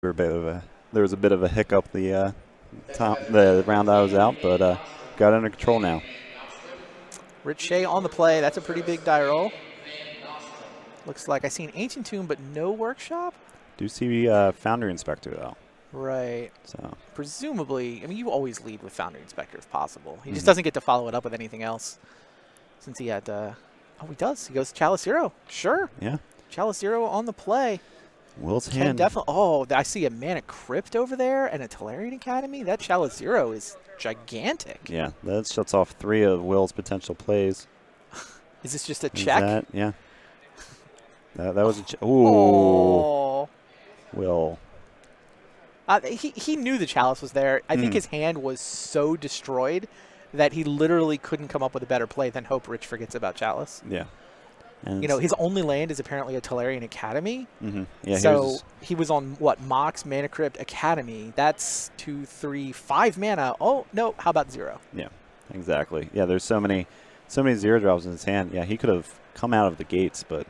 There was a bit of a hiccup the round I was out, but got under control now. Rich Shea on the play. That's a pretty big die roll. Looks like I see an Ancient Tomb, but no Workshop. Do see Foundry Inspector, though. Right. So presumably, I mean, you always lead with Foundry Inspector if possible. He just doesn't get to follow it up with anything else. Since he had, oh, he does. He goes Chalice Zero. Sure. Yeah. Chalice Zero on the play. Will's Can hand. definitely. Oh, I see a Mana Crypt over there and a Tolarian Academy. That Chalice Zero is gigantic. Yeah, that shuts off 3 of Will's potential plays. Is this just a check? Yeah. That was a check. Ooh. Oh. Will. He knew the Chalice was there. I think his hand was so destroyed that he literally couldn't come up with a better play than hope Rich forgets about Chalice. Yeah. And you know, his only land is apparently a Tolarian Academy. Yeah. So he was on, what, Mox, Mana Crypt, Academy. That's 2, 3, 5 mana. Oh, no, how about 0? Yeah, exactly. Yeah, there's so many 0 drops in his hand. Yeah, he could have come out of the gates, but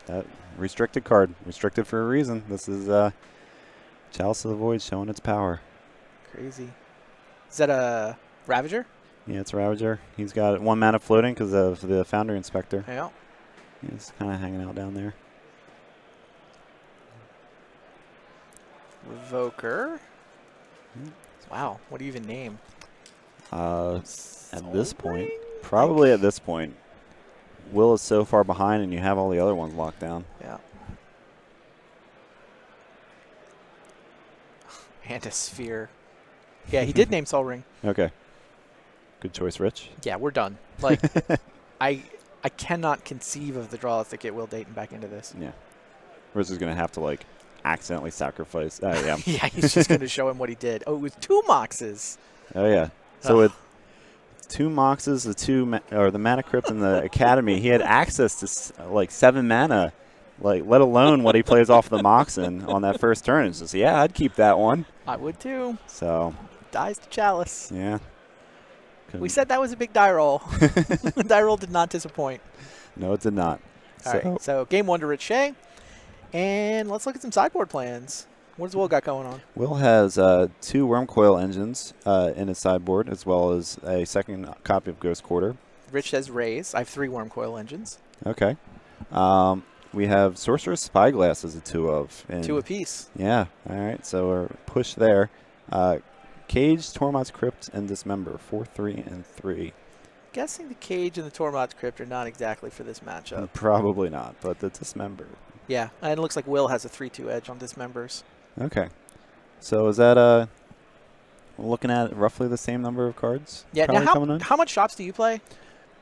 that restricted card. Restricted for a reason. This is Chalice of the Void showing its power. Crazy. Is that a Ravager? Yeah, it's Ravager. He's got 1 mana floating because of the Foundry Inspector. Yeah. He's kind of hanging out down there. Revoker. Wow, what do you even name? At this point, probably at this point, Will is so far behind and you have all the other ones locked down. Yeah. And a Sphere. Yeah, he did name Sol Ring. Okay. Good choice, Rich. Yeah, we're done. Like, I cannot conceive of the draws that get Will Dayton back into this. Yeah. Rich is going to have to, like, accidentally sacrifice. Yeah. Yeah, he's just going to show him what he did. Oh, it was 2 Moxes. Oh, yeah. So with 2 Moxes, the Mana Crypt and the Academy, he had access to, like, 7 mana, like, let alone what he plays off the Moxen on that first turn. It's just, yeah, I'd keep that one. I would, too. So. Dies to Chalice. Yeah. We said that was a big die roll. The die roll did not disappoint. No, it did not. All right, so game 1 to Rich Shea. And let's look at some sideboard plans. What does Will got going on? Will has 2 Wormcoil engines in his sideboard, as well as a second copy of Ghost Quarter. Rich says raise. I have 3 Wormcoil engines. Okay. We have Sorcerer's Spyglass as a 2 of. 2 apiece. Yeah. All right. So we're pushed there. Cage, Tormod's Crypt, and Dismember. 4, 3, and 3. Guessing the Cage and the Tormod's Crypt are not exactly for this matchup. Probably not, but the Dismember. Yeah, and it looks like Will has a 3-2 edge on Dismembers. Okay. So is that we're looking at roughly the same number of cards? Yeah. Now, how much shops do you play?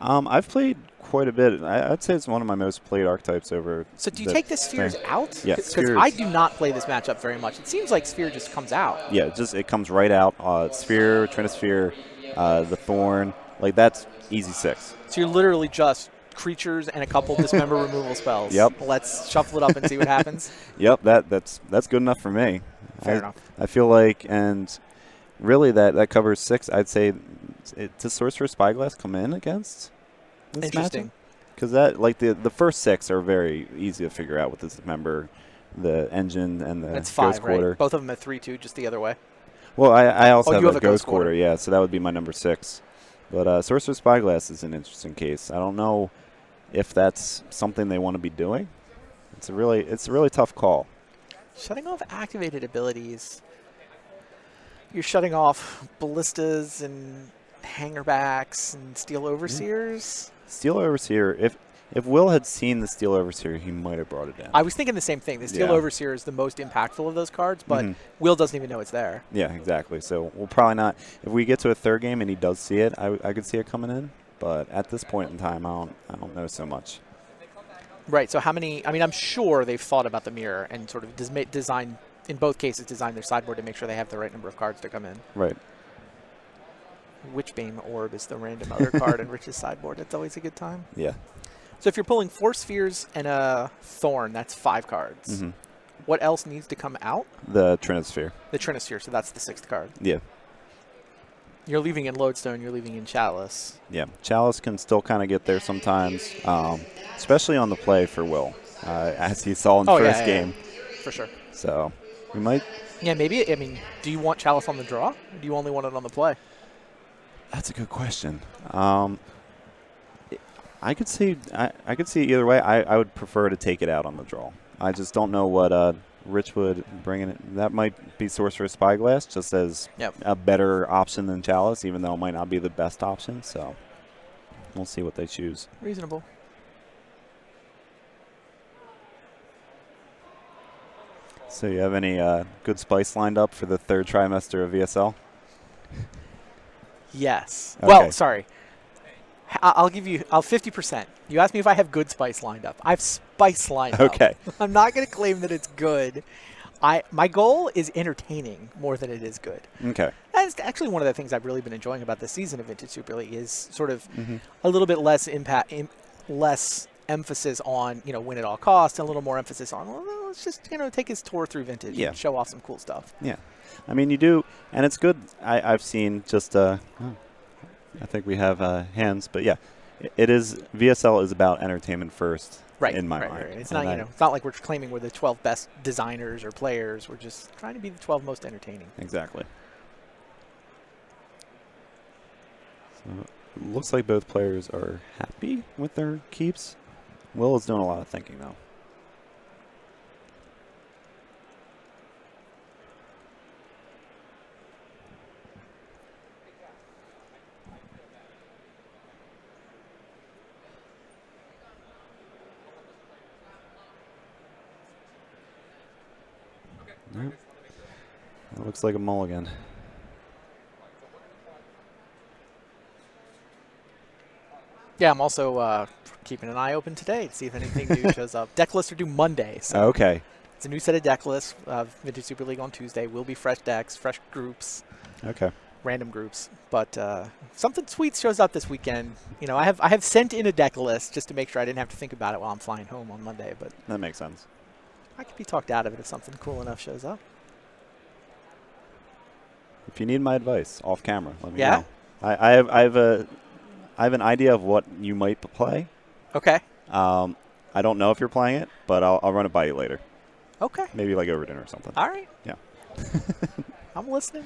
I've played quite a bit. I'd say it's one of my most played archetypes over. So do you take the Spheres out? Yeah, because I do not play this matchup very much. It seems like Sphere just comes out. Yeah, it comes right out. Sphere, Trinisphere, the Thorn, like that's easy 6. So you're literally just creatures and a couple Dismember removal spells. Yep. Let's shuffle it up and see what happens. Yep, that's good enough for me. Fair enough. I feel like, and really that covers 6. I'd say, does Sorcerer's Spyglass come in against this Interesting. Because that, like, the first 6 are very easy to figure out with this Dismember, the engine, and the That's Ghost 5, Quarter. right? Both of them at 3-2, just the other way. Well, I also you have a Ghost Quarter, yeah, so that would be my number 6. But Sorcerer's Spyglass is an interesting case. I don't know if that's something they want to be doing. It's a really tough call. Shutting off activated abilities. You're shutting off Ballistas and Hangerbacks and Steel Overseers. Steel Overseer, if Will had seen the Steel Overseer, he might have brought it down. I was thinking the same thing. The Steel Overseer is the most impactful of those cards, but Will doesn't even know it's there. Yeah, exactly. So we'll probably not. If we get to a 3rd game and he does see it, I could see it coming in. But at this point in time, I don't know so much. Right. So how many? I mean, I'm sure they've thought about the mirror and sort of design, in both cases, design their sideboard to make sure they have the right number of cards to come in. Right. Witchbane Orb is the random other card in Rich's sideboard. That's always a good time. Yeah. So if you're pulling 4 Spheres and a Thorn, that's 5 cards. What else needs to come out? The Trinisphere. The Trinisphere, so that's the 6th card. Yeah. You're leaving in Lodestone, you're leaving in Chalice. Yeah, Chalice can still kind of get there sometimes, especially on the play for Will, as he saw in the first game. For sure. So we might Yeah, maybe. I mean, do you want Chalice on the draw? Or do you only want it on the play? That's a good question. I could see either way. I would prefer to take it out on the draw. I just don't know what Rich would bring in. That might be Sorcerer's Spyglass, just as a better option than Chalice, even though it might not be the best option. So we'll see what they choose. Reasonable. So you have any good spice lined up for the third trimester of VSL? Yes. Okay. Well, sorry. I'll give you 50%. You asked me if I have good spice lined up. I have spice lined up. Okay. I'm not going to claim that it's good. My goal is entertaining more than it is good. Okay. That's actually one of the things I've really been enjoying about this season of Vintage Super League is sort of a little bit less less emphasis on, win at all costs, and a little more emphasis on, well, let's just, take his tour through Vintage and show off some cool stuff. Yeah. I mean, you do, and it's good. I've seen just, I think we have hands, but yeah, it is, VSL is about entertainment first. Right, in my right, mind. Right. It's not, it's not like we're claiming we're the 12 best designers or players. We're just trying to be the 12 most entertaining. Exactly. So it looks like both players are happy with their keeps. Will is doing a lot of thinking, though. Yep. That looks like a mulligan. Yeah, I'm also keeping an eye open today to see if anything new shows up. Deck lists are due Monday. So okay. It's a new set of deck lists. Vintage Super League on Tuesday. Will be fresh decks, fresh groups. Okay. Random groups. But something sweet shows up this weekend. I have sent in a deck list just to make sure I didn't have to think about it while I'm flying home on Monday. But that makes sense. I could be talked out of it if something cool enough shows up. If you need my advice off camera, let me know. I have an idea of what you might play. Okay. I don't know if you're playing it, but I'll run it by you later. Okay. Maybe like over dinner or something. All right. Yeah. I'm listening.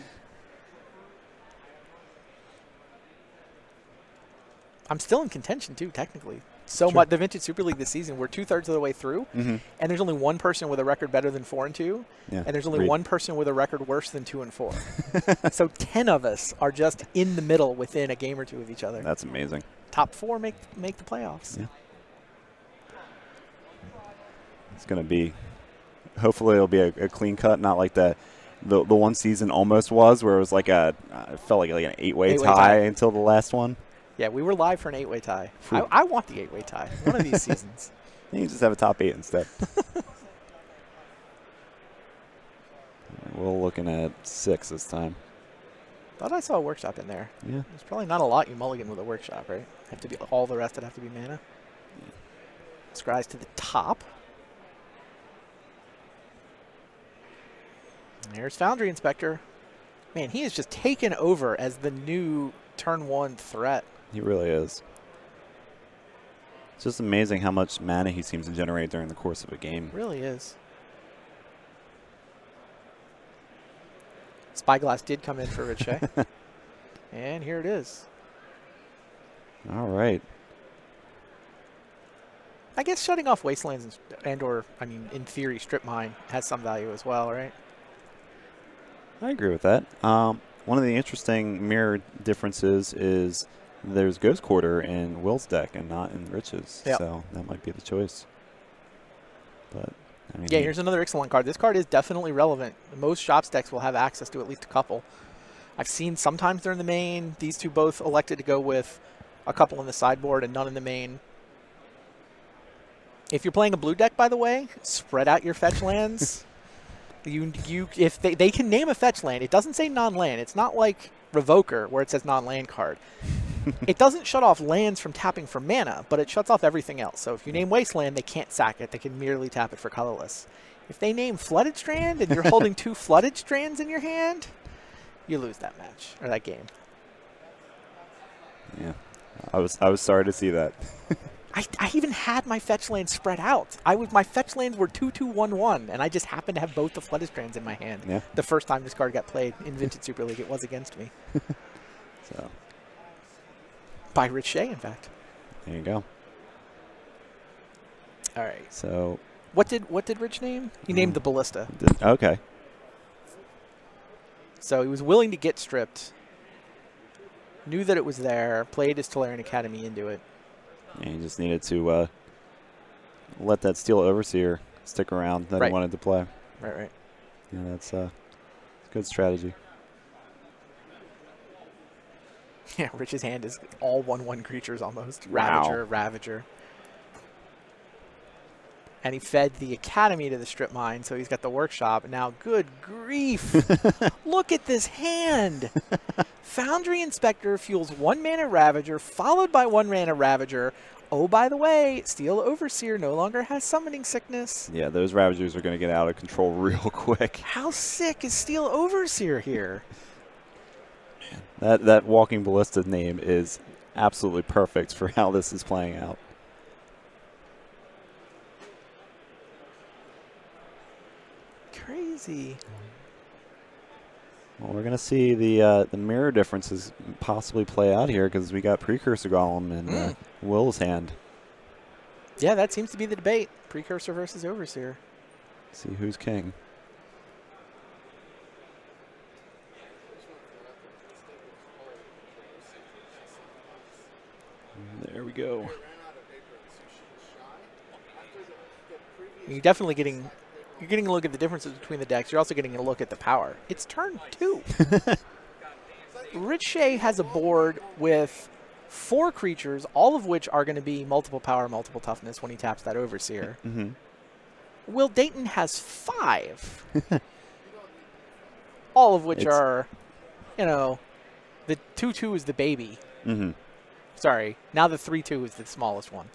I'm still in contention too, technically. So much. The Vintage Super League this season, we're 2/3 of the way through, and there's only one person with a record better than 4-2, and there's only one person with a record worse than 2-4. So 10 of us are just in the middle within a game or two of each other. That's amazing. Top 4 make the playoffs. Yeah. It's gonna be. Hopefully, it'll be a clean cut, not like the one season almost was, where it was like it felt like an 8-way tie until the last one. Yeah, we were live for an 8-way tie. I want the 8-way tie one of these seasons. You can just have a top 8 instead. We're looking at 6 this time. Thought I saw a workshop in there. Yeah. There's probably not a lot you mulligan with a workshop, right? Have to be all the rest would have to be mana. Yeah. Scries to the top. And there's Foundry Inspector. Man, he is just taken over as the new turn 1 threat. He really is. It's just amazing how much mana he seems to generate during the course of a game. It really is. Spyglass did come in for Rich Shea. And here it is. All right. I guess shutting off Wastelands and/or, in theory, Strip Mine has some value as well, right? I agree with that. One of the interesting mirror differences is there's Ghost Quarter in Will's deck and not in Rich's. Yep. So that might be the choice. But yeah, here's another excellent card. This card is definitely relevant. Most Shops decks will have access to at least a couple. I've seen sometimes they're in the main. These two both elected to go with a couple in the sideboard and none in the main. If you're playing a blue deck, by the way, spread out your fetch lands. If they can name a fetch land, it doesn't say non-land. It's not like Revoker where it says non-land card. It doesn't shut off lands from tapping for mana, but it shuts off everything else. So if you name Wasteland, they can't sack it. They can merely tap it for colorless. If they name Flooded Strand and you're holding 2 Flooded Strands in your hand, you lose that match or that game. Yeah, I was sorry to see that. I even had my fetch lands spread out. My fetch lands were 2-2-1-1, and I just happened to have both the Floodistrands in my hand. Yeah. The first time this card got played in Vintage Super League, it was against me. So By Rich Shea, in fact. there you go. All right. So What did Rich name? He named the Ballista. okay. So he was willing to get stripped. Knew that it was there. Played his Tolarian Academy into it. And he just needed to let that Steel Overseer stick around that he wanted to play. Right. Yeah, that's a good strategy. Yeah, Rich's hand is all 1/1 creatures almost. Wow. Ravager. And he fed the Academy to the Strip Mine, so he's got the Workshop. Now, good grief. Look at this hand. Foundry Inspector fuels 1 mana Ravager, followed by 1 mana Ravager. Oh, by the way, Steel Overseer no longer has Summoning Sickness. Yeah, those Ravagers are going to get out of control real quick. How sick is Steel Overseer here? That Walking Ballista name is absolutely perfect for how this is playing out. Crazy. Well, we're going to see the mirror differences possibly play out here because we got Precursor Golem in Will's hand. Yeah, that seems to be the debate. Precursor versus Overseer. See who's king. There we go. You're definitely getting a look at the differences between the decks. You're also getting a look at the power. It's turn 2. Rich Shea has a board with 4 creatures, all of which are going to be multiple power, multiple toughness when he taps that Overseer. Will Dayton has 5. All of which are, the 2/2 is the baby. Sorry, now the 3/2 is the smallest one.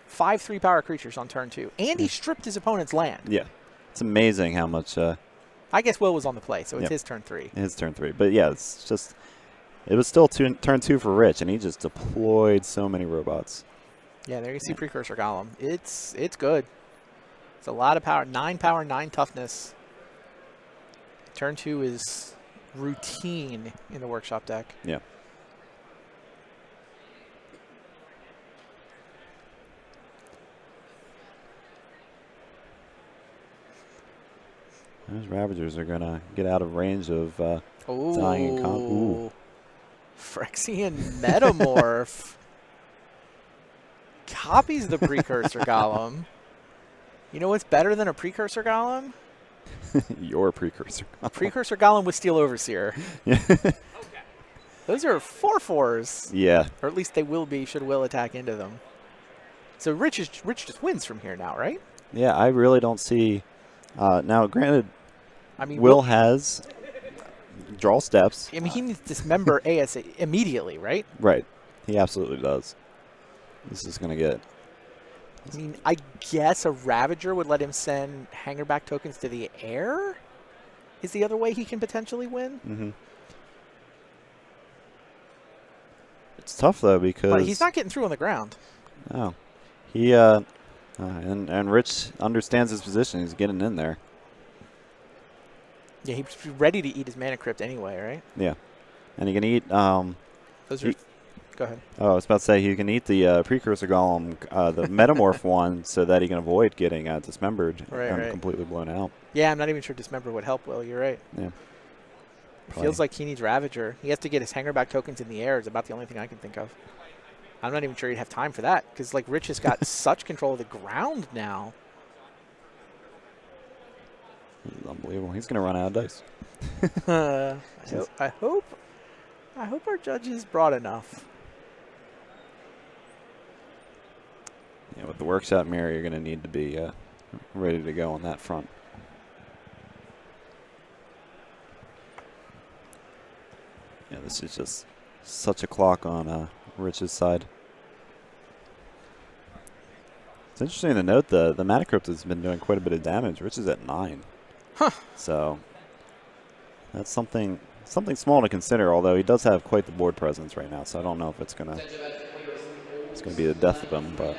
5 3-power creatures on turn 2. And he stripped his opponent's land. Yeah. It's amazing how much... I guess Will was on the play, so it's his turn 3. His turn 3. But yeah, it's just... It was still turn 2 for Rich, and he just deployed so many robots. Yeah, there you see Precursor Golem. It's good. It's a lot of power. 9 power, 9 toughness. Turn 2 is routine in the Workshop deck. Yeah. Those Ravagers are going to get out of range of dying and Ooh. Phyrexian Metamorph. Copies the Precursor Golem. You know what's better than a Precursor Golem? Your Precursor Golem. Precursor Golem with Steel Overseer. Yeah. Those are 4/4s. Yeah. Or at least they will be should Will attack into them. So Rich just wins from here now, right? Yeah, I really don't see... now, granted, Will has draw steps. I mean, he needs to dismember AS immediately, right? Right. He absolutely does. This is going to get... I mean, I guess a Ravager would let him send Hangerback tokens to the air? Is the other way he can potentially win? It's tough, though, because... But he's not getting through on the ground. No. He, and Rich understands his position. He's getting in there. Yeah, he's ready to eat his Mana Crypt anyway, right? Yeah. And he can eat... Those are... Go ahead. Oh, I was about to say he can eat the Precursor Golem, the Metamorph one, so that he can avoid getting dismembered and completely blown out. Yeah, I'm not even sure Dismember would help Will. You're right. Yeah. Feels like he needs Ravager. He has to get his Hangerback tokens in the air is about the only thing I can think of. I'm not even sure he'd have time for that because, like, Rich has got such control of the ground now. This is unbelievable. He's going to run out of dice. I hope our judge is broad enough. Yeah, with the Workshop Mirror, you're going to need to be ready to go on that front. Yeah, this is just such a clock on Rich's side. It's interesting to note the Mana Crypt has been doing quite a bit of damage. Rich is at 9. Huh. So that's something small to consider, although he does have quite the board presence right now, so I don't know if it's going to it's going to be the death of him. But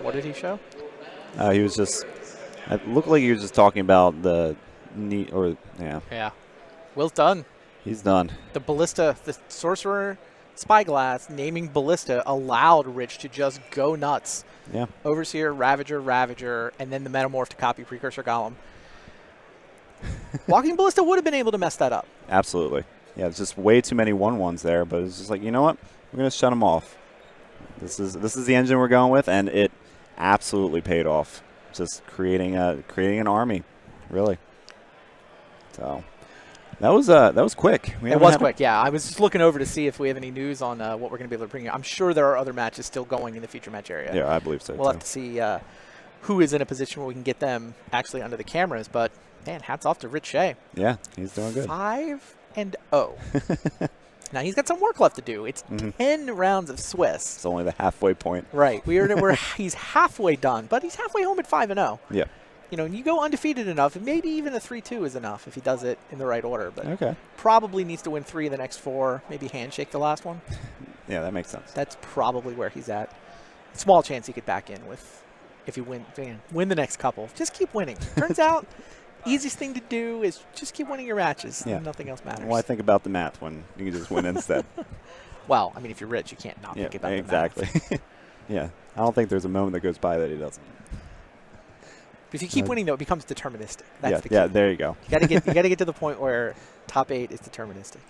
What did he show? he was just. It looked like he was just talking about the knee, or yeah. Yeah. Will's done. He's done. The Ballista, the Sorcerer Spyglass naming Ballista allowed Rich to just go nuts. Yeah. Overseer, Ravager, Ravager, and then the Metamorph to copy Precursor Golem. Walking Ballista would have been able to mess that up. Absolutely. Yeah, it's just way too many 1/1s there, but it's just like, you know what? We're going to shut them off. This is the engine we're going with, and it absolutely paid off. Just creating an army, really. So that was quick. It was quick, yeah. I was just looking over to see if we have any news on what we're going to be able to bring you. I'm sure there are other matches still going in the feature match area. Yeah, I believe so. We'll have to see who is in a position where we can get them actually under the cameras. But man, hats off to Rich Shea. Yeah, he's doing good. 5-0. Now he's got some work left to do. It's 10 rounds of Swiss. It's only the halfway point. Right. He's halfway done, but he's halfway home at 5-0. Yeah. You know, and you go undefeated enough, and maybe even a 3-2 is enough if he does it in the right order. But okay. Probably needs to win 3 of the next 4, maybe handshake the last one. Yeah, that makes sense. That's probably where he's at. Small chance he could back in with if you win the next couple. Just keep winning. Turns out, easiest thing to do is just keep winning your matches. Yeah. And nothing else matters. Well, I think about the math when you can just win instead. Well, I mean, if you're rich, you can't not think about exactly. the math. Yeah, I don't think there's a moment that goes by that he doesn't. But if you keep winning, though, it becomes deterministic. That's the key. Yeah, there you go. You got to get to the point where top 8 is deterministic.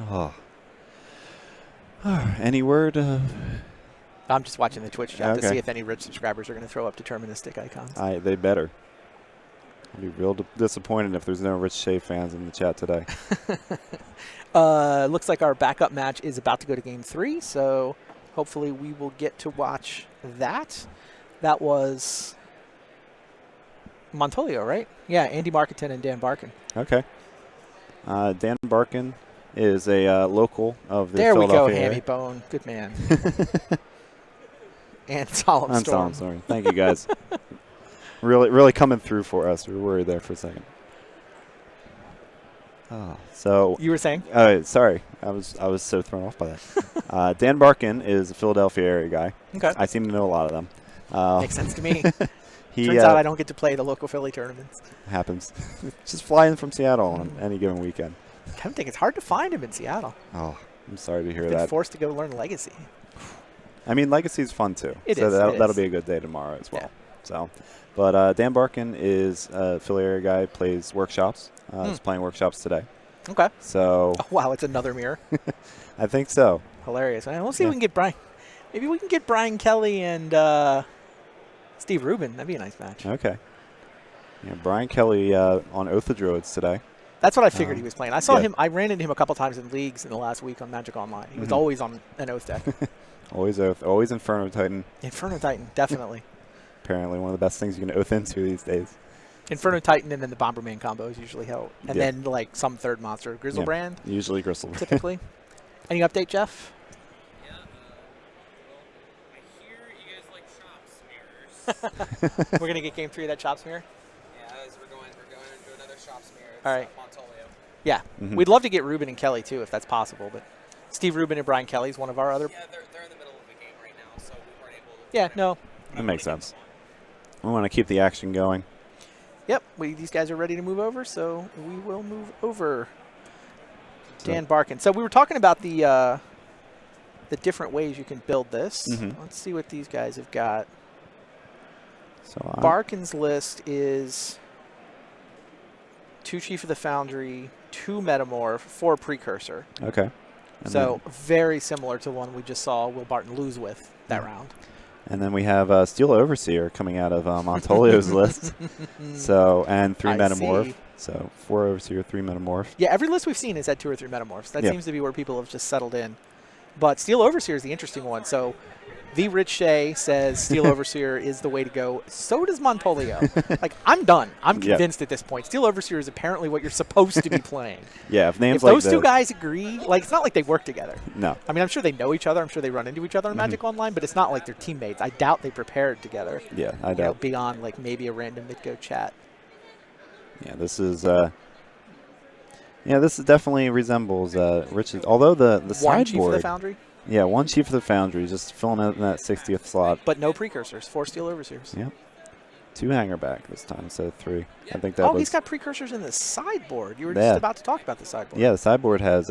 Oh. Any word? I'm just watching the Twitch chat to Okay. see if any rich subscribers are going to throw up deterministic icons. They better. I'd be real disappointed if there's no Rich Shea fans in the chat today. Looks like our backup match is about to go to game 3, so hopefully we will get to watch that. That was Montolio, right? Yeah, Andy Marketon and Dan Barkan. Okay. Dan Barkan is a local of the There we go, Philadelphia Hammy area. Bone. Good man. And Solemn I'm Storm. sorry. Thank you, guys. really coming through for us. We were worried there for a second. Oh, so You were saying? sorry, I was so thrown off by that. Dan Barkan is a Philadelphia area guy. Okay. I seem to know a lot of them. Makes sense to me. He Turns out I don't get to play the local Philly tournaments. happens. Just fly in from Seattle on any given weekend. Tempting. It's hard to find him in Seattle. Oh, I'm sorry to hear Been that. forced to go learn Legacy. I mean, Legacy's fun too. It so is, that'll be a good day tomorrow as well. Yeah. So, but Dan Barkan is a Philly area guy. Plays workshops. He's playing workshops today. Okay. So. Oh, wow, it's another mirror. I think so. Hilarious. We'll see if we can get Brian. Maybe we can get Brian Kelly and Steve Rubin. That'd be a nice match. Okay. Yeah, Brian Kelly on Oath of Druids today. That's what I figured he was playing. I saw him. I ran into him a couple times in leagues in the last week on Magic Online. He was always on an Oath deck. Always Oath. Always Inferno Titan. Inferno Titan, definitely. Apparently one of the best things you can Oath into these days. Inferno Titan and then the Bomberman combo is usually how. And then like some third monster. Grizzlebrand, Usually Grizzlebrand. typically. Any update, Jeff? Yeah, I hear you guys like shop smears. We're going to get game 3 of that Chop Smear? Yeah, as we're going into another shop smear. It's, All right. Montolio. Yeah. We'd love to get Rubin and Kelly, too, if that's possible. But Steve Rubin and Brian Kelly is one of our other. Yeah, they're in the middle of the game right now, so we weren't able to. Yeah, no. That makes sense. We want to keep the action going. Yep, these guys are ready to move over, so we will move over. Dan Barkan. So we were talking about the different ways you can build this. Let's see what these guys have got. So Barkan's list is 2 Chief of the Foundry, 2 Metamorph, 4 Precursor. Okay. And So very similar to the one we just saw Will Barton lose with that round. And then we have Steel Overseer coming out of Montolio's list. So, and 3 I Metamorph. see. So 4 Overseer, 3 Metamorph. Yeah, every list we've seen has had 2 or 3 Metamorphs. That seems to be where people have just settled in. But Steel Overseer is the interesting one. So the Rich Shea says Steel Overseer is the way to go. So does Montolio. Like, I'm done. I'm convinced at this point. Steel Overseer is apparently what you're supposed to be playing. Yeah, if names if like those 2 guys agree, like, it's not like they work together. No. I mean, I'm sure they know each other. I'm sure they run into each other on Magic Online, but it's not like they're teammates. I doubt they prepared together. Yeah, I You know, doubt. beyond, like, maybe a random Midgo chat. Yeah, this is Yeah, this definitely resembles Rich's. Although the One Chief of the sideboard, Foundry, yeah, one Chief of the Foundry, just filling out in that 60th slot. but no precursors. 4 Steel Overseers. Yep. 2 hanger back this time instead of 3. I think that was. He's got precursors in the sideboard. You were Yeah. just about to talk about the sideboard. Yeah, the sideboard has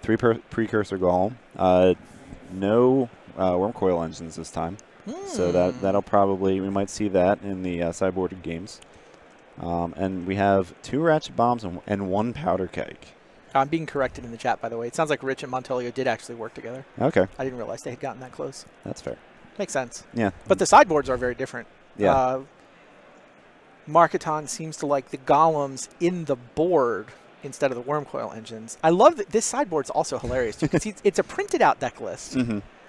3 precursor golem. No worm coil engines this time. So that'll probably, we might see that in the sideboarded games. And we have 2 ratchet bombs and 1 powder keg. I'm being corrected in the chat, by the way. It sounds like Rich and Montolio did actually work together. Okay, I didn't realize they had gotten that close. that's fair. Makes sense. Yeah. But the sideboards are very different. Yeah. Marketon seems to like the golems in the board instead of the worm coil engines. I love that this sideboard's also hilarious too, because it's a printed out deck list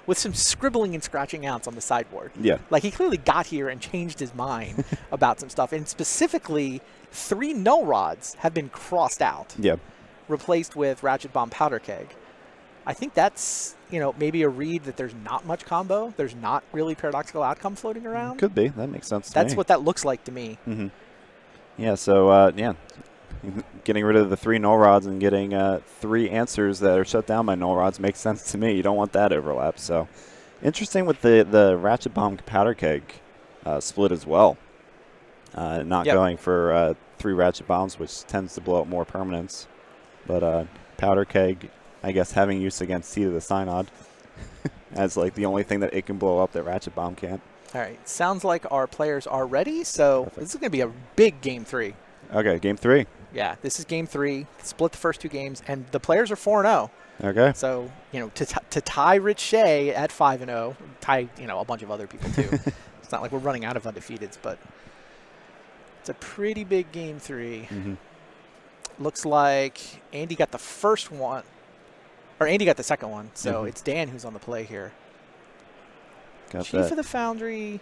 with some scribbling and scratching outs on the sideboard. Yeah. Like he clearly got here and changed his mind about some stuff. And specifically, 3 null rods have been crossed out, Yeah. replaced with ratchet bomb powder keg. I think that's, maybe a read that there's not much combo. There's not really paradoxical outcome floating around. Could be. That makes sense to That's me. what that looks like to me. Yeah, so, getting rid of the 3 null rods and getting 3 answers that are shut down by null rods makes sense to me. You don't want that overlap. So, interesting with the ratchet bomb powder keg split as well. Not going for 3 ratchet bombs, which tends to blow up more permanents. But powder keg, I guess, having use against Seed of the Synod as like the only thing that it can blow up that ratchet bomb can't. All right. Sounds like our players are ready. So this is going to be a big game 3. Okay, game 3. Yeah, this is game 3. Split the first 2 games, and the players are 4-0. Okay. So, to tie Rich Shea at 5-0, tie, a bunch of other people too. It's not like we're running out of undefeateds, but it's a pretty big game 3. Looks like Andy got the first one, or Andy got the second one. So it's Dan who's on the play here. Got Chief that. of the Foundry,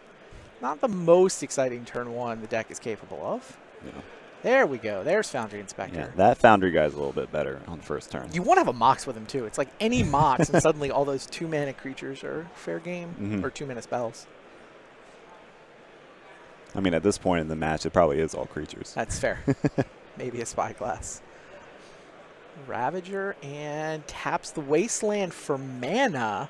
not the most exciting turn 1 the deck is capable of. Yeah. There we go. There's Foundry Inspector. Yeah, that Foundry guy's a little bit better on the first turn. You want to have a Mox with him, too. It's like any Mox, and suddenly all those 2-mana creatures are fair game, or 2-mana spells. I mean, at this point in the match, it probably is all creatures. That's fair. Maybe a Spyglass. Ravager and taps the Wasteland for mana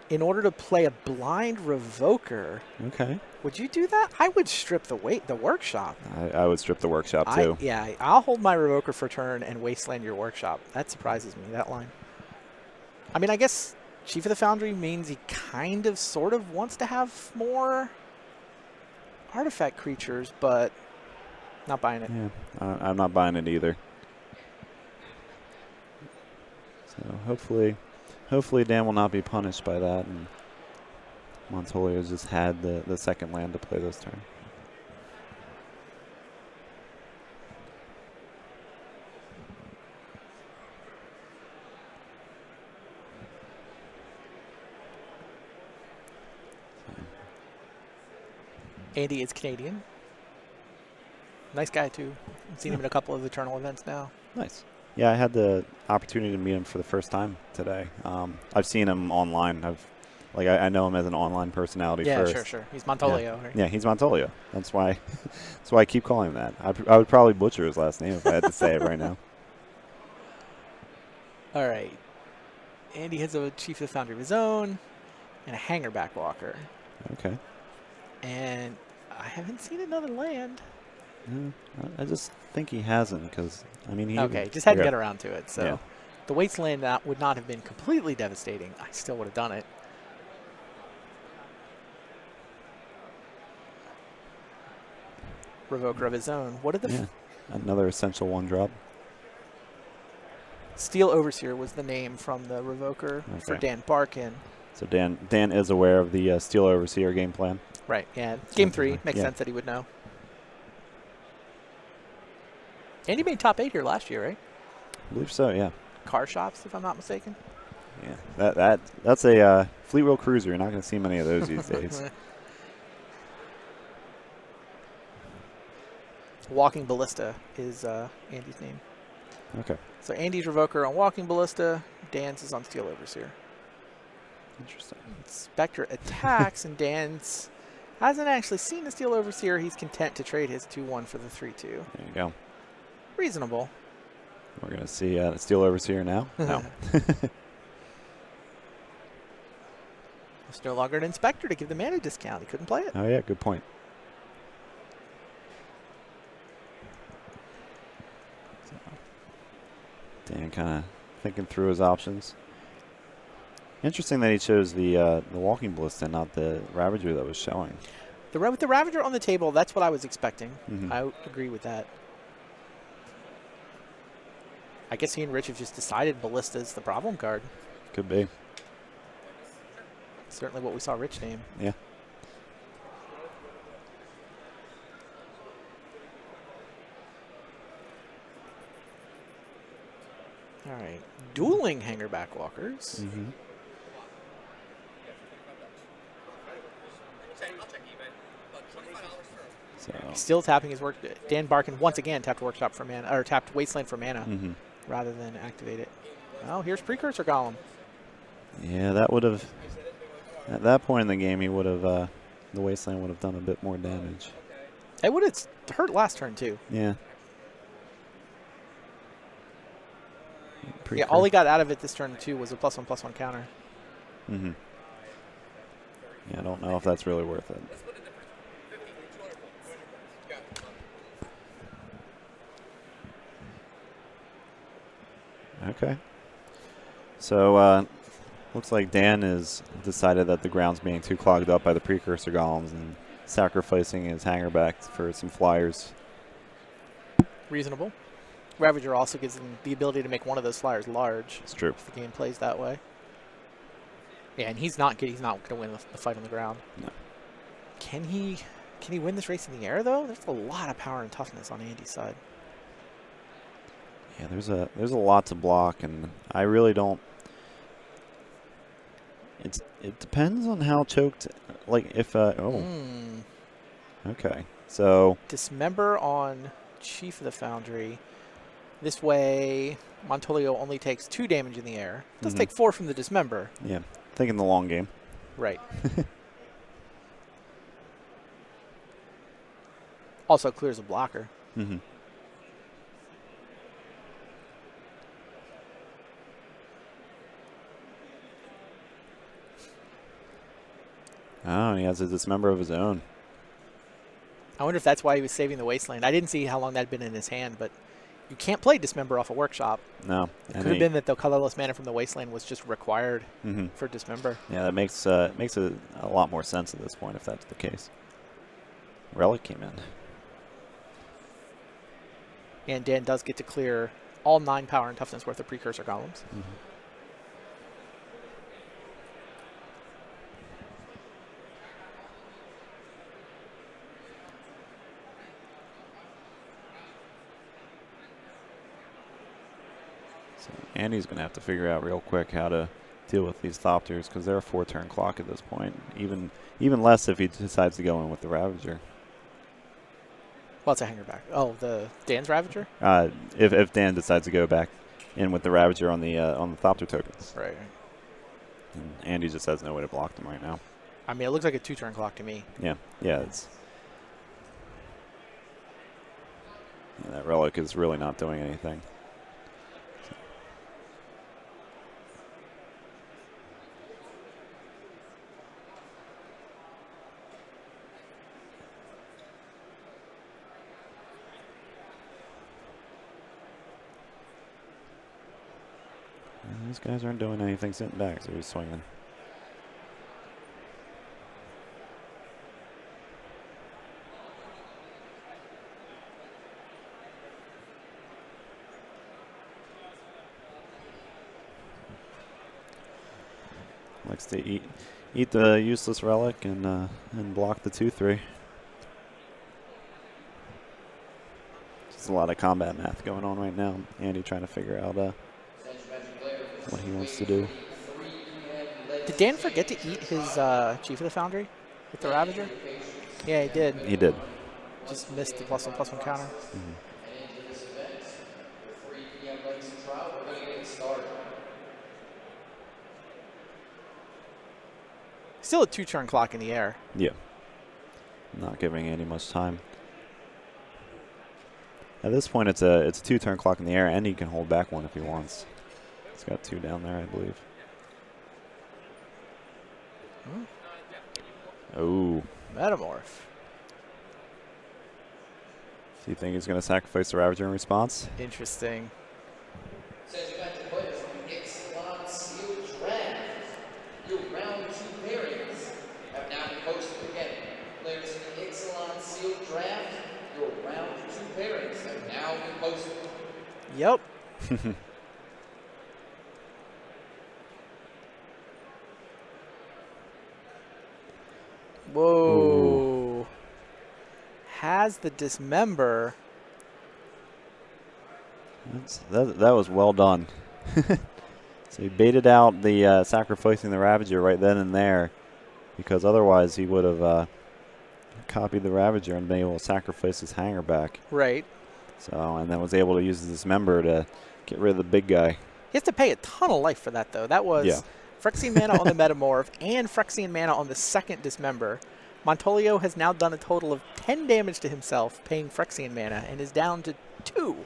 in order to play a blind Revoker. Okay. Would you do that? I would strip the Workshop. I would strip the Workshop, too. I'll hold my Revoker for turn and Wasteland your Workshop. That surprises me, that line. I mean, I guess Chief of the Foundry means he kind of sort of wants to have more artifact creatures, but not buying it. Yeah, I'm not buying it either. So hopefully Dan will not be punished by that, and Montolio just had the second land to play this turn. Andy is Canadian. Nice guy, too. I've seen him in a couple of Eternal events now. Nice. Yeah, I had the opportunity to meet him for the first time today. I've seen him online. I know him as an online personality first. Yeah, sure. He's Montolio, right? Yeah, he's Montolio. That's why I keep calling him that. I would probably butcher his last name if I had to say it right now. All right. Andy has a Chief of the Foundry of his own and a Hangerback Walker. Okay. And I haven't seen another land. I just think he hasn't because, I mean, he... Okay, just hadn't got around to it. So Yeah. the Wasteland that would not have been completely devastating. I still would have done it. Revoker of his own. What did the Yeah, another essential 1-drop. Steel Overseer was the name from the Revoker for Okay. Dan Barkan. So Dan is aware of the Steel Overseer game plan. Right, yeah. Game 3. Makes Yeah. sense that he would know. And he made top 8 here last year, right? I believe so, yeah. Car shops, if I'm not mistaken. Yeah, that's a Fleet Wheel Cruiser. You're not going to see many of those these days. Walking Ballista is Andy's name. Okay. So Andy's Revoker on Walking Ballista. Dan's is on Steel Overseer. Interesting. Spectre attacks, and Dan's hasn't actually seen the Steel Overseer. He's content to trade his 2-1 for the 3-2. There you go. Reasonable. We're going to see Steel Overseer now. No. It's no longer an inspector to give the mana discount. He couldn't play it. Oh, yeah, good point. So, Dan kind of thinking through his options. Interesting that he chose the Walking Ballista, not the Ravager that was showing. With the Ravager on the table, that's what I was expecting. Mm-hmm. I would agree with that. I guess he and Rich have just decided Ballista is the problem card. Could be. Certainly what we saw Rich name. Yeah. All right. Dueling Hanger Backwalkers. Mm-hmm. So. Still tapping his work. Dan Barkan once again tapped Workshop for mana, or tapped Wasteland for mana, Mm-hmm. rather than activate it. Oh, here's Precursor Golem. Yeah, that would have. At that point in the game, he would have. The Wasteland would have done a bit more damage. It would have hurt last turn too. Yeah. Yeah, all he got out of it this turn too was a +1/+1 counter. Mm-hmm. Yeah, I don't know if that's really worth it. Okay. So, looks like Dan has decided that the ground's being too clogged up by the Precursor Golems and sacrificing his hanger back for some flyers. Reasonable. Ravager also gives him the ability to make one of those flyers large. It's true. If the game plays that way. Yeah, and he's not going to win the fight on the ground. No. Can he win this race in the air though? There's a lot of power and toughness on Andy's side. Yeah, there's a lot to block, and I really don't. It depends on how choked. Like if Okay, so Dismember on Chief of the Foundry. This way, Montolio only takes 2 damage in the air. Does take 4 from the Dismember. yeah, thinking the long game. Right. Also clears a blocker. Mm-hmm. Oh, and he has a Dismember of his own. I wonder if that's why he was saving the Wasteland. I didn't see how long that had been in his hand, but you can't play Dismember off a Workshop. No. It could have been that the colorless mana from the Wasteland was just required for Dismember. Yeah, that makes a lot more sense at this point if that's the case. Relic came in. And Dan does get to clear all 9 power and toughness worth of Precursor Golems. Mm-hmm. So Andy's going to have to figure out real quick how to deal with these Thopters because they're a 4-turn clock at this point. Even less if he decides to go in with the Ravager. Well, it's a hanger back. Oh, the Dan's Ravager? If Dan decides to go back in with the Ravager on the Thopter tokens. Right. And Andy just has no way to block them right now. I mean, it looks like a 2-turn clock to me. Yeah, it's. Yeah, that Relic is really not doing anything. And these guys aren't doing anything sitting back, so he's swinging. Likes to eat the useless Relic and block the 2/3. Just a lot of combat math going on right now. Andy trying to figure out what he wants to do. Did Dan forget to eat his Chief of the Foundry with the Ravager? Yeah, he did. He did. Just missed the +1/+1 counter. Mm-hmm. Still a 2-turn clock in the air. Yeah. Not giving Andy much time. At this point, it's a 2-turn clock in the air, and he can hold back one if he wants. He's got 2 down there, I believe. Oh. Metamorph. Do you think he's going to sacrifice the Ravager in response? Interesting. Says you got to play this from Ixalan Sealed Draft. Your round 2 pairings have now been posted again. Players in the Ixalan Sealed Draft, your round 2 pairings have now been posted. Yep. Whoa. Has the dismember. That was well done. So he baited out the sacrificing the Ravager right then and there, because otherwise he would have copied the Ravager and been able to sacrifice his hanger back. Right. So, and then was able to use the dismember to get rid of the big guy. He has to pay a ton of life for that, though. That was Phyrexian mana on the Metamorph and Phyrexian mana on the second Dismember. Montolio has now done a total of 10 damage to himself, paying Phyrexian mana, and is down to 2.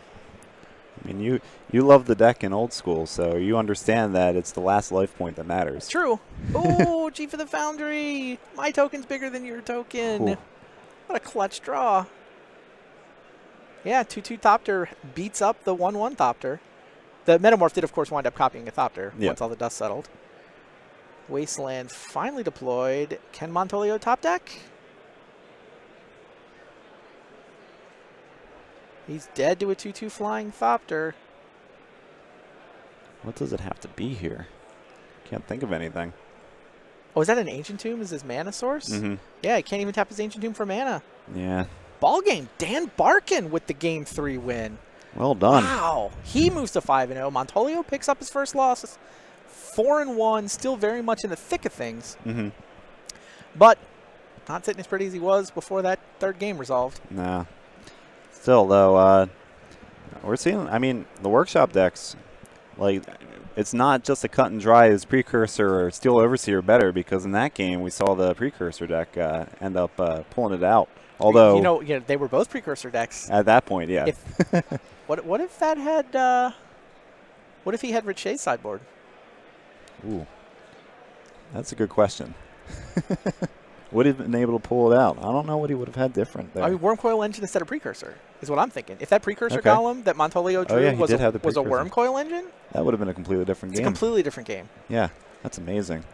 I mean, you love the deck in old school, so you understand that it's the last life point that matters. True. Oh, Chief of the Foundry. My token's bigger than your token. Ooh. What a clutch draw. Yeah, 2/2 Thopter beats up the 1/1 Thopter. The Metamorph did, of course, wind up copying a Thopter once all the dust settled. Wasteland finally deployed. Can Montolio top deck? He's dead to a 2/2 flying Thopter. What does it have to be here? Can't think of anything. Oh, is that an Ancient Tomb? Is his mana source? Mm-hmm. Yeah, he can't even tap his Ancient Tomb for mana. Yeah. Ball game. Dan Barkan with the Game 3 win. Well done. Wow. He moves to 5-0. Montolio picks up his first loss. 4-1, still very much in the thick of things. Mm-hmm. But not sitting as pretty as he was before that third game resolved. Nah. Still, though, we're seeing, I mean, the workshop decks, like, it's not just a cut and dry as Precursor or Steel Overseer better, because in that game we saw the Precursor deck end up pulling it out. Although, you know, they were both Precursor decks. At that point, yeah. What if that had, what if he had Rich Shea's sideboard? Ooh. That's a good question. Would he have been able to pull it out? I don't know what he would have had different there. I mean, Wormcoil Engine instead of Precursor is what I'm thinking. If that Precursor Okay. column that Montolio drew he was, did have the was a Precursor. Wormcoil Engine, That would have been a completely different it's a game. completely different game. Yeah, that's amazing.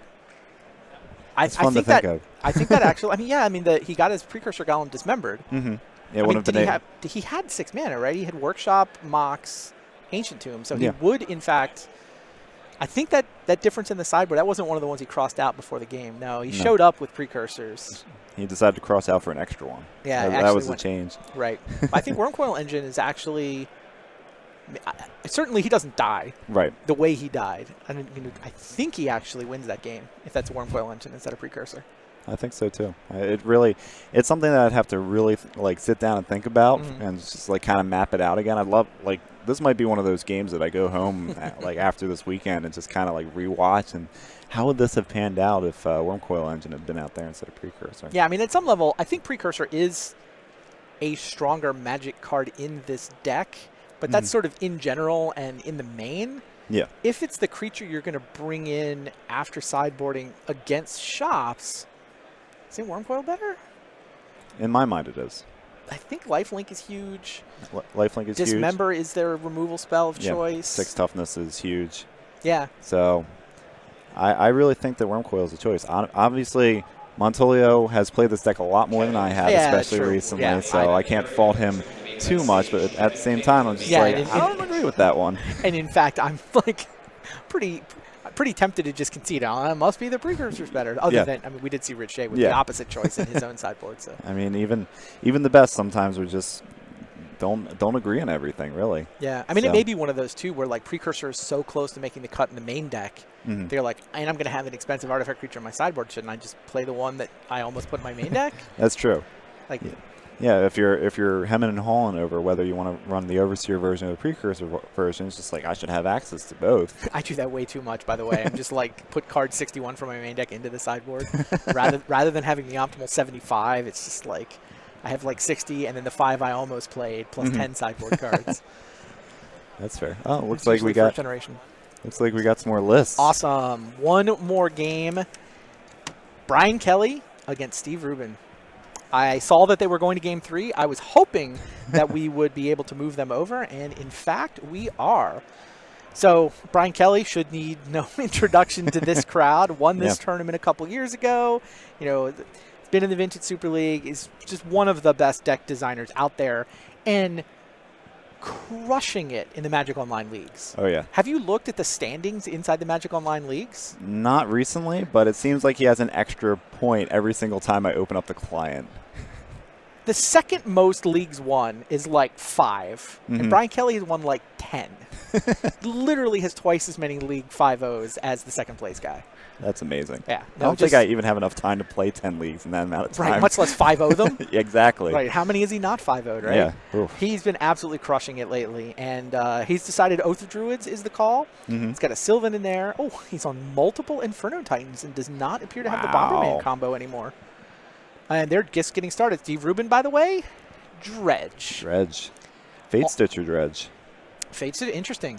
It's fun to think of. I think that actually, I mean, he got his Precursor golem dismembered. Mm-hmm. Yeah, I would mean, have been he had 6 mana, right? He had Workshop, Mox, Ancient Tomb. So he Yeah. would, in fact, I think that difference in the sideboard, that wasn't one of the ones he crossed out before the game. No, he showed up with Precursors. He decided to cross out for an extra one. Yeah, that was the change. Right. I think Wormcoil Engine is actually, certainly he doesn't die Right. the way he died. I think he actually wins that game if that's Wormcoil Engine instead of Precursor. I think so too. It's something that I'd have to really sit down and think about and just kind of map it out again. I'd love this might be one of those games that I go home after this weekend and just kind of rewatch and how would this have panned out if Wormcoil Engine had been out there instead of Precursor? Yeah, I mean, at some level, I think Precursor is a stronger Magic card in this deck, but that's sort of in general and in the main. Yeah. If it's the creature you're going to bring in after sideboarding against shops, isn't Wormcoil better? In my mind, it is. I think Lifelink is huge. Lifelink is huge. Dismember is their removal spell of choice. 6 toughness is huge. Yeah. So I really think that Wormcoil is a choice. Obviously, Montolio has played this deck a lot more than I have, especially true. recently, Yeah, so I can't fault him too much, but at the same time, I'm just I don't agree with that one. And in fact, I'm pretty tempted to just concede. Oh, it must be the Precursor's better. Other than, I mean, we did see Rich Shea with the opposite choice in his own sideboard. So I mean, even the best sometimes we just don't agree on everything, really. Yeah, I mean, it may be one of those too, where Precursor is so close to making the cut in the main deck. They're like, and I'm going to have an expensive artifact creature in my sideboard. Shouldn't I just play the one that I almost put in my main deck? That's true. Yeah, if you're hemming and hawing over whether you want to run the Overseer version or the Precursor version, it's just I should have access to both. I do that way too much, by the way. I'm just put card 61 from my main deck into the sideboard rather than having the optimal 75. It's just I have like 60, and then the 5 I almost played, plus 10 sideboard cards. That's fair. Oh, looks It's like usually we got first generation. looks like we got some more lists. Awesome. One more game. Brian Kelly against Steve Rubin. I saw that they were going to game 3. I was hoping that we would be able to move them over, and in fact, we are. So Brian Kelly should need no introduction to this crowd. Won this tournament a couple years ago. You know, been in the Vintage Super League. Is just one of the best deck designers out there, and crushing it in the Magic Online leagues. Oh yeah. Have you looked at the standings inside the Magic Online leagues? Not recently, but it seems like he has an extra point every single time I open up the client. The second most leagues won is like 5, and Brian Kelly has won like 10. Literally has twice as many League 5-0s as the second place guy. That's amazing. Yeah. I don't think I even have enough time to play 10 leagues in that amount of time. Right, much less 5-0 them. Exactly. Right, how many is he not 5-0'd, right? Yeah. Oof. He's been absolutely crushing it lately, and he's decided Oath of Druids is the call. He's got a Sylvan in there. Oh, he's on multiple Inferno Titans and does not appear to have the Bomberman combo anymore. And they're just getting started. Steve Rubin, by the way, Dredge. Dredge. Fate Stitcher Dredge. Fate Stitcher, interesting.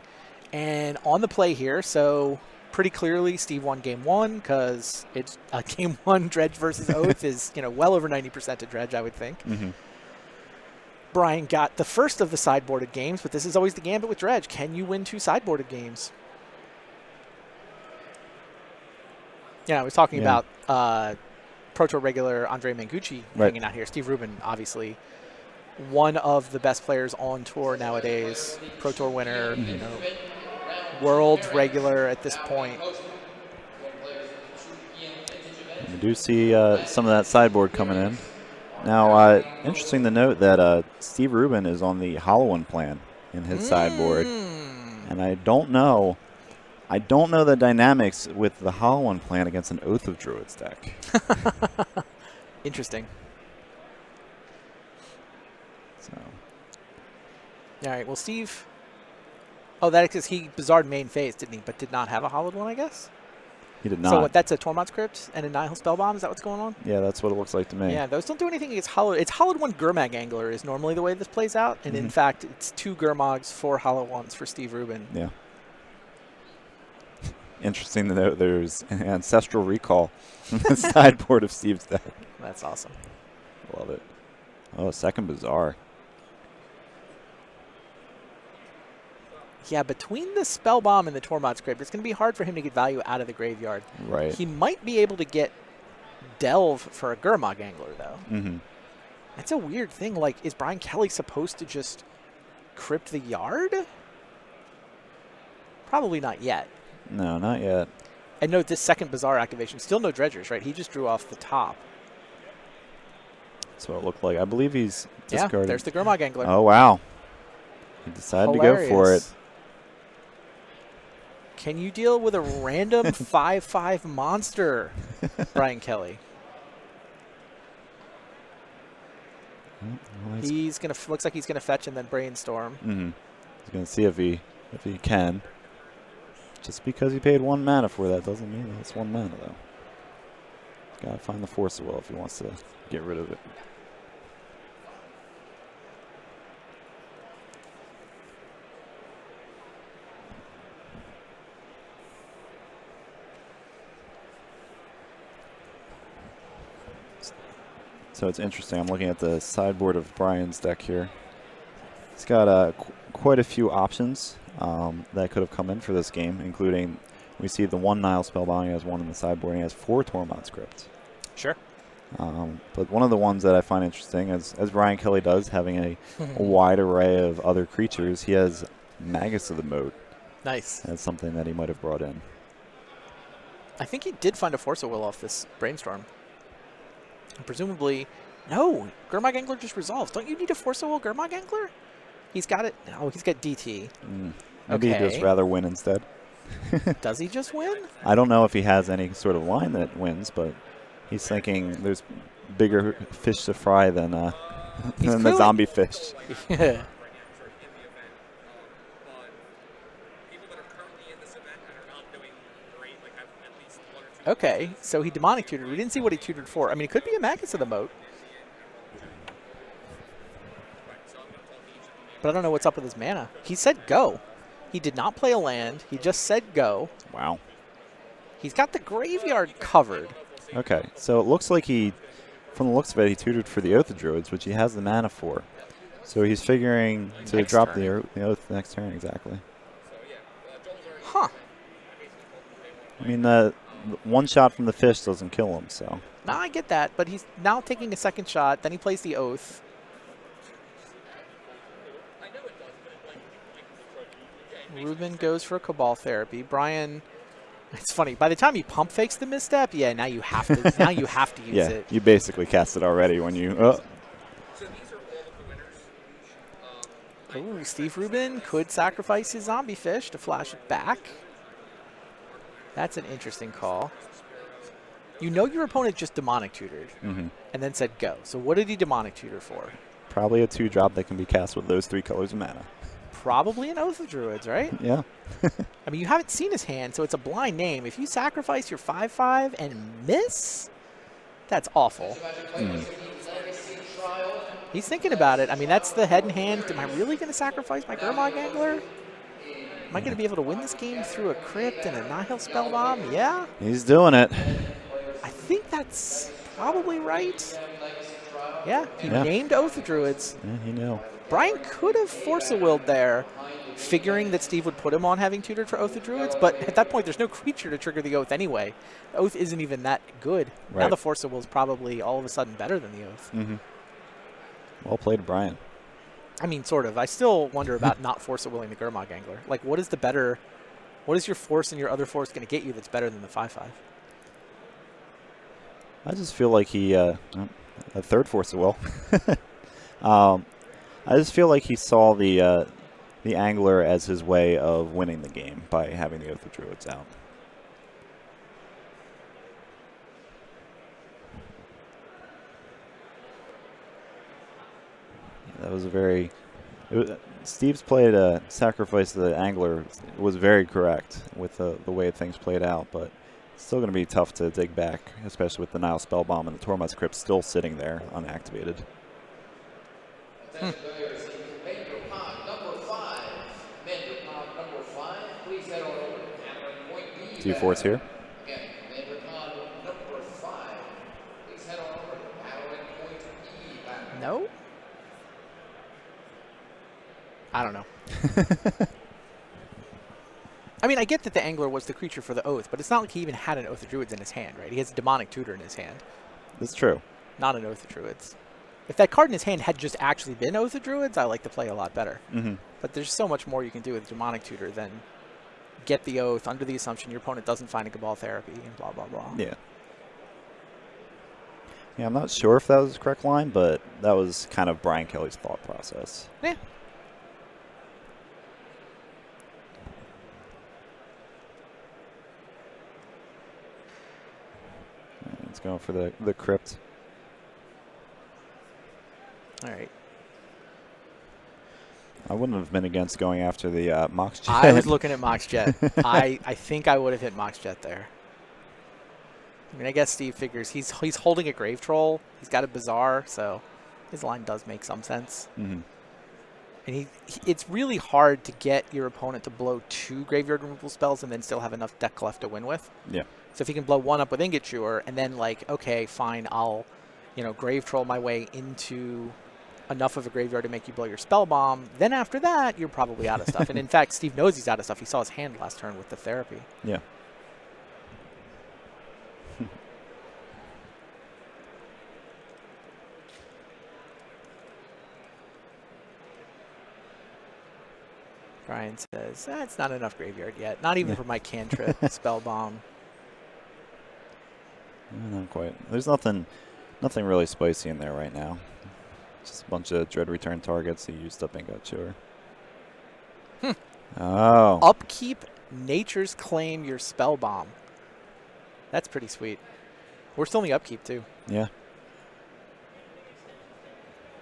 And on the play here, so pretty clearly Steve won game 1 because it's game 1 Dredge versus Oath is well over 90% to Dredge, I would think. Brian got the first of the sideboarded games, but this is always the gambit with Dredge. Can you win 2 sideboarded games? Yeah, I was talking about Pro Tour regular Andre Mangucci hanging out here. Steve Rubin, obviously, one of the best players on tour nowadays. Pro Tour winner, world regular at this point. We do see some of that sideboard coming in. Now, interesting to note that Steve Rubin is on the Hollow One plan in his sideboard, and I don't know the dynamics with the Hollow One plan against an Oath of Druids deck. Interesting. So, all right. Well, Steve. Oh, that is because he bizarred main phase, didn't he? But did not have a hollowed one, I guess. He did not. So what? That's a Tormod's Crypt and a Nihil Spellbomb. Is that what's going on? Yeah, that's what it looks like to me. Yeah, those don't do anything against hollowed. It's hollowed one Gurmag Angler is normally the way this plays out, and in fact, it's 2 Gurmags, 4 hollow ones for Steve Rubin. Yeah. Interesting to note there's an Ancestral Recall in the sideboard of Steve's deck. That's awesome. Love it. Oh, second Bizarre. Yeah, between the Spellbomb and the Tormod's Crypt, it's going to be hard for him to get value out of the graveyard. Right. He might be able to get Delve for a Gurmag Angler, though. That's a weird thing. Like, is Brian Kelly supposed to just crypt the yard? Probably not yet. No, not yet. And note this second Bizarre activation. Still no Dredgers, right? He just drew off the top. That's what it looked like. I believe he's discarded. Yeah, there's the Gurmag Angler. Oh, wow. He decided to go for it. Can you deal with a random 5/5 monster, Brian Kelly? He's gonna looks like he's gonna fetch and then brainstorm. He's gonna see if he can. Just because he paid 1 mana for that doesn't mean that's 1 mana though. Gotta find the Force of Will if he wants to get rid of it. So it's interesting. I'm looking at the sideboard of Brian's deck here. He's got quite a few options that could have come in for this game, including we see the 1 Nihil Spellbomb. He has 1 in the sideboard. He has 4 Tormod's Crypt. Sure. But one of the ones that I find interesting, as Brian Kelly does, having a wide array of other creatures, he has Magus of the Moat. Nice. That's something that he might have brought in. I think he did find a Force of Will off this brainstorm. And presumably, no, Gurmag Angler just resolves. Don't you need a Force of Will Gurmag Angler? He's got it. No, he's got DT. Maybe he'd just rather win instead. Does he just win? I don't know if he has any sort of line that wins, but he's thinking there's bigger fish to fry than the zombie fish. Yeah. Okay, so he demonic tutored. We didn't see what he tutored for. I mean, it could be a Magus of the Moat. But I don't know what's up with his mana. He said go. He did not play a land. He just said go. Wow. He's got the graveyard covered. Okay, so it looks like from the looks of it, he tutored for the Oath of Druids, which he has the mana for. So he's figuring to Next drop turn. the Oath next turn, exactly. Huh. I mean, the one shot from the fish doesn't kill him, so. Now I get that, but he's now taking a second shot. Then he plays the Oath. Rubin goes for a Cabal Therapy. Brian, it's funny. By the time he pump fakes the misstep, yeah, now you have to. Now you have to use Yeah, it. you basically cast it already when you. Ooh, Steve Rubin could sacrifice his zombie fish to flash it back. That's an interesting call. You know your opponent just demonic tutored and then said go. So what did he demonic tutor for? Probably a 2-drop that can be cast with those 3 colors of mana. Probably an Oath of Druids, right? Yeah. I mean, you haven't seen his hand, so it's a blind name. If you sacrifice your 5/5 and miss, that's awful. He's thinking about it. I mean, that's the head in hand. Am I really going to sacrifice my Gurmag Angler? Am I going to be able to win this game through a Crypt and a Nihil Spellbomb? Yeah. He's doing it. I think that's probably right. Yeah, he named Oath of Druids. Yeah, you know. Brian could have Force-a-Willed there, figuring that Steve would put him on having tutored for Oath of Druids, but at that point, there's no creature to trigger the Oath anyway. The Oath isn't even that good. Right. Now the Force-a-Will is probably all of a sudden better than the Oath. Well played, Brian. I mean, sort of. I still wonder about not Force-a-Willing the Gurmag Angler. Like, what is your Force and your other Force going to get you that's better than the 5/5? I just feel like he, a third Force of Will. I just feel like he saw the Angler as his way of winning the game by having the Oath of Druids out. Yeah, that was a very... Steve's play to sacrifice the Angler was very correct with the way things played out, but it's still going to be tough to dig back, especially with the Nihil Spellbomb and the Tormod's Crypt still sitting there unactivated. Do you force here? No? I don't know. I mean, I get that the Angler was the creature for the Oath, but it's not like he even had an Oath of Druids in his hand, right? He has a Demonic Tutor in his hand. That's true. Not an Oath of Druids. If that card in his hand had just actually been Oath of Druids, I like to play a lot better. But there's so much more you can do with Demonic Tutor than get the Oath under the assumption your opponent doesn't find a Cabal Therapy and blah, blah, blah. Yeah. Yeah, I'm not sure if that was the correct line, but that was kind of Brian Kelly's thought process. Yeah. Let's go for the Crypt. All right. I wouldn't have been against going after the Mox Jet. I was looking at Mox Jet. I think I would have hit Mox Jet there. I mean, I guess Steve figures he's holding a Grave Troll. He's got a Bazaar, so his line does make some sense. And it's really hard to get your opponent to blow 2 graveyard removal spells and then still have enough deck left to win with. Yeah. So if he can blow 1 up with Ingot Chewer and then like, okay, fine, I'll, Grave Troll my way into enough of a graveyard to make you blow your spell bomb, then after that, you're probably out of stuff. And in fact, Steve knows he's out of stuff. He saw his hand last turn with the therapy. Yeah. Brian says, it's not enough graveyard yet. Not even for my cantrip, spell bomb. Not quite. There's nothing really spicy in there right now. Just a bunch of Dread Return targets. He used up Ingot Chewer. Oh. Upkeep Nature's Claim your spell bomb. That's pretty sweet. We're still in the upkeep too. Yeah.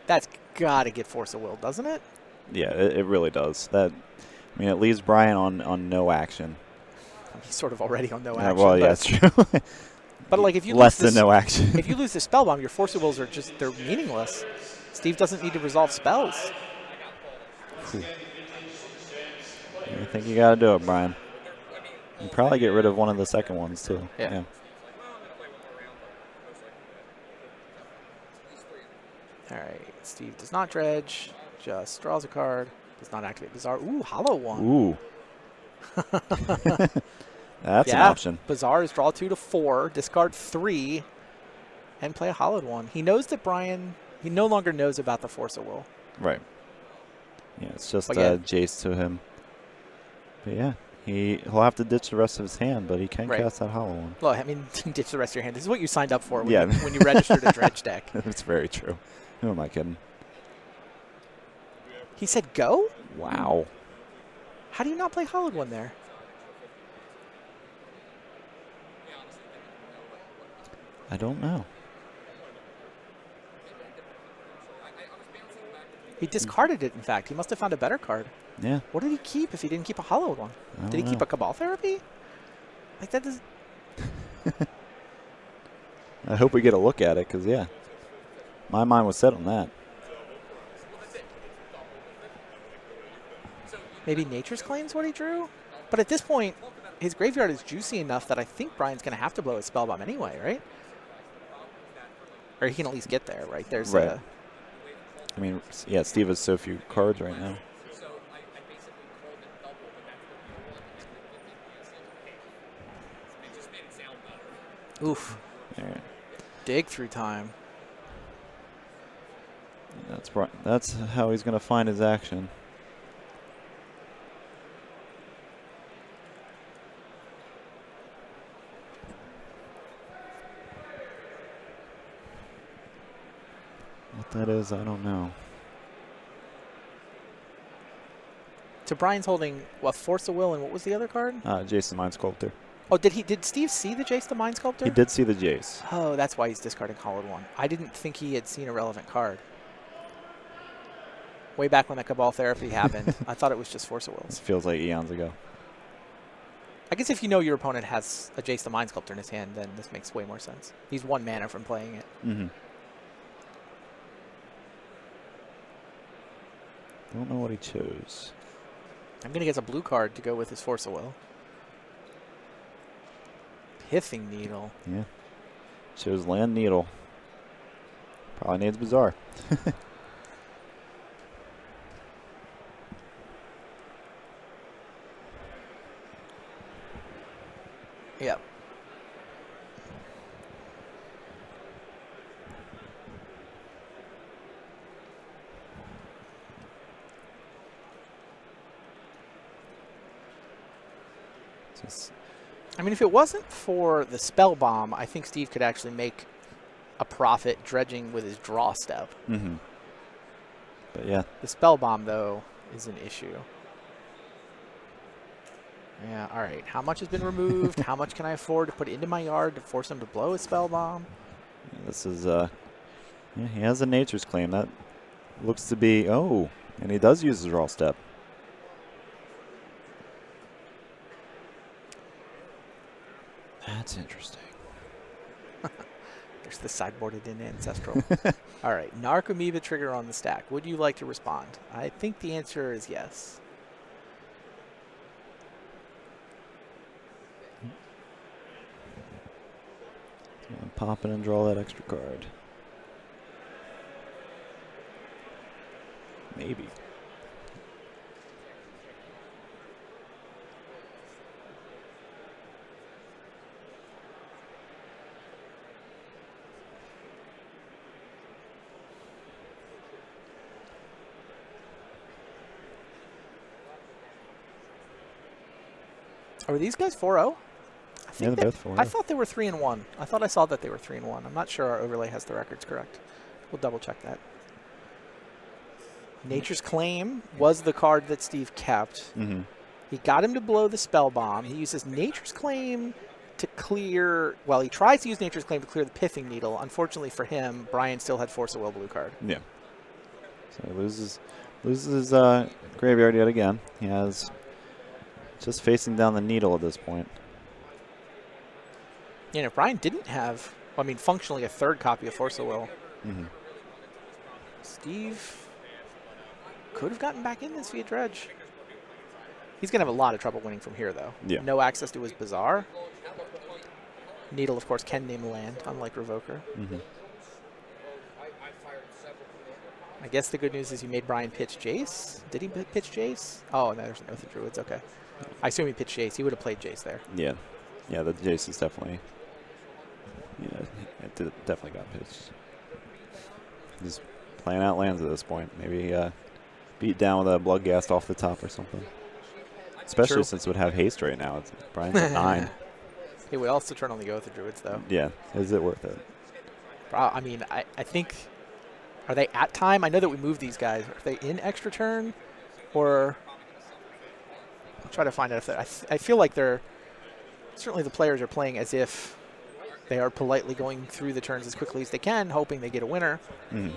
That's gotta get Force of Will, doesn't it? Yeah, it really does. It leaves Brian on no action. He's sort of already on no action. Well, yeah, that's true. But like if you less lose than no action. If you lose the spell bomb, your Force of Wills are they're meaningless. Steve doesn't need to resolve spells. I think you got to do it, Brian. You probably get rid of one of the second ones, too. Yeah. All right. Steve does not dredge. Just draws a card. Does not activate Bizarre. Ooh, hollow one. Ooh. That's an option. Bizarre is draw 2 to 4, discard 3, and play a hollowed one. He knows that Brian, he no longer knows about the Force of Will. Right. Yeah, it's just yeah. Jace to him. But yeah, he'll have to ditch the rest of his hand, but he can cast that hollow one. Well, I mean, ditch the rest of your hand. This is what you signed up for when, yeah. when you registered a dredge deck. That's very true. Who am I kidding? He said go? Wow. How do you not play hollowed one there? I don't know. He discarded it, in fact. He must have found a better card. Yeah. What did he keep if he didn't keep a hollowed one? Did he keep a Cabal Therapy? Like, that does... I hope we get a look at it, because, yeah, my mind was set on that. Maybe Nature's Claim's what he drew? But at this point, his graveyard is juicy enough that I think Brian's going to have to blow his Spellbomb anyway, right? Or he can at least get there, right? There's right. I mean, yeah, Steve has so few cards right now. Oof. Right. Dig through time. That's how he's going to find his action. What that is, I don't know. So Brian's holding what, Force of Will, and what was the other card? Jason Mind Sculptor. Oh, did Steve see the Jace the Mind Sculptor? He did see the Jace. Oh, that's why he's discarding hollowed one. I didn't think he had seen a relevant card. Way back when the Cabal Therapy happened, I thought it was just Force of Will. This feels like eons ago. I guess if you know your opponent has a Jace the Mind Sculptor in his hand, then this makes way more sense. He's 1 mana from playing it. Mm-hmm. Don't know what he chose. I'm going to get a blue card to go with his Force of Will. Pithing Needle. Yeah. Chose Land Needle. Probably needs Bizarre. Yep. I mean, if it wasn't for the Spell Bomb, I think Steve could actually make a profit dredging with his draw step. Mm-hmm. But yeah. The Spell Bomb, though, is an issue. Yeah, all right. How much has been removed? How much can I afford to put into my yard to force him to blow a Spell Bomb? This is, yeah, he has a Nature's Claim. That looks to be, oh, and he does use his draw step. That's interesting. There's the sideboarded in Ancestral. All right, Narcomoeba trigger on the stack. Would you like to respond? I think the answer is yes. Pop in and draw that extra card. Maybe. Are these guys 4-0? Yeah, they're both 4-0. I thought they were 3-1. I thought I saw that they were 3-1. I'm not sure our overlay has the records correct. We'll double check that. Nature's Claim was the card that Steve kept. Mm-hmm. He got him to blow the Spell Bomb. He uses Nature's Claim to clear... Well, he tries to use Nature's Claim to clear the Pithing Needle. Unfortunately for him, Brian still had Force of Will blue card. Yeah. So he loses his graveyard yet again. He has just facing down the needle at this point. You know, if Brian didn't have, I mean, functionally a third copy of Force of Will, Mm-hmm. Steve could have gotten back in this via Dredge. He's going to have a lot of trouble winning from here, though. Yeah. No access to his Bazaar. Needle, of course, can name a land, unlike Revoker. Mm-hmm. I guess the good news is you made Brian pitch Jace. Did he pitch Jace? Oh, no, there's no Druids. Okay. I assume he pitched Jace. He would have played Jace there. Yeah. Yeah, the Jace is definitely... Yeah, it definitely got pitched. Just playing out lands at this point. Maybe beat down with a Bloodghast off the top or something. Especially True. since it would have haste right now. It's Brian's at 9. He would also turn on the Oath of Druids, though. Yeah. Is it worth it? I mean, I think... Are they at time? I know that we moved these guys. Are they in extra turn? Or... I'll try to find out if they're... I feel like they're... Certainly the players are playing as if they are politely going through the turns as quickly as they can, hoping they get a winner. Mm.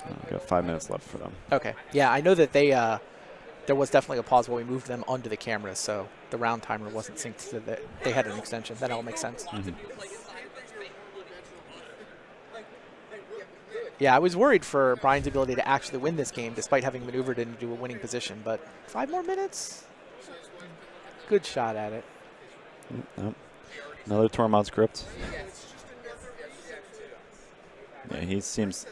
We've got 5 minutes left for them. Okay. Yeah, I know that they... there was definitely a pause while we moved them onto the cameras, so the round timer wasn't synced so that they had an extension. That all makes sense. Mm-hmm. Yeah, I was worried for Brian's ability to actually win this game despite having maneuvered into a winning position, but 5 more minutes? Good shot at it. Nope. Another Tormod's Crypt. Yeah, he seems...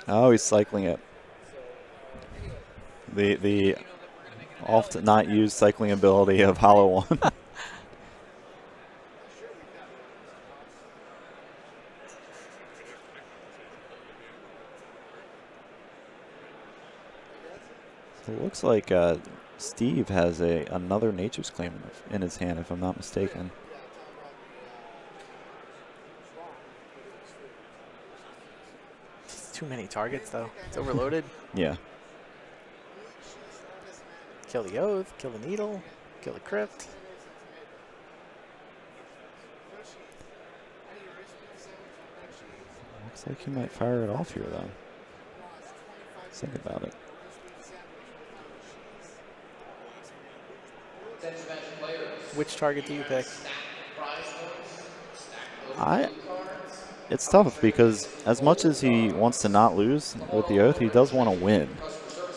Oh, he's cycling it. The often not used cycling ability of Hollow One. It looks like Steve has another Nature's Claim in his hand, if I'm not mistaken. It's too many targets, though. It's overloaded. Yeah. Kill the Oath, kill the Needle, kill the Crypt. Looks like he might fire it off here, though. Let's think about it. Which target do you pick? It's tough because as much as he wants to not lose with the Oath, he does want to win.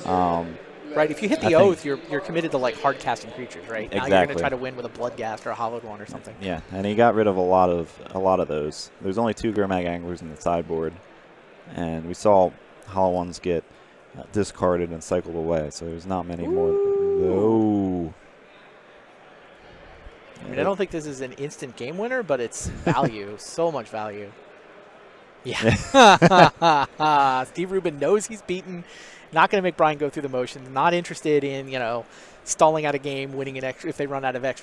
Right, if you hit the Oath, you're committed to like hard casting creatures, right? Now you're going to Exactly. try to win with a Bloodghast or a Hollowed One or something. Yeah, and he got rid of a lot of those. There's only 2 Grimag Anglers in the sideboard, and we saw Hollow Ones get discarded and cycled away, so there's not many more. No. I mean, I don't think this is an instant game winner, but it's value, so much value. Yeah. Steve Rubin knows he's beaten. Not going to make Brian go through the motions. Not interested in, stalling out a game, winning an extra if they run out of extra.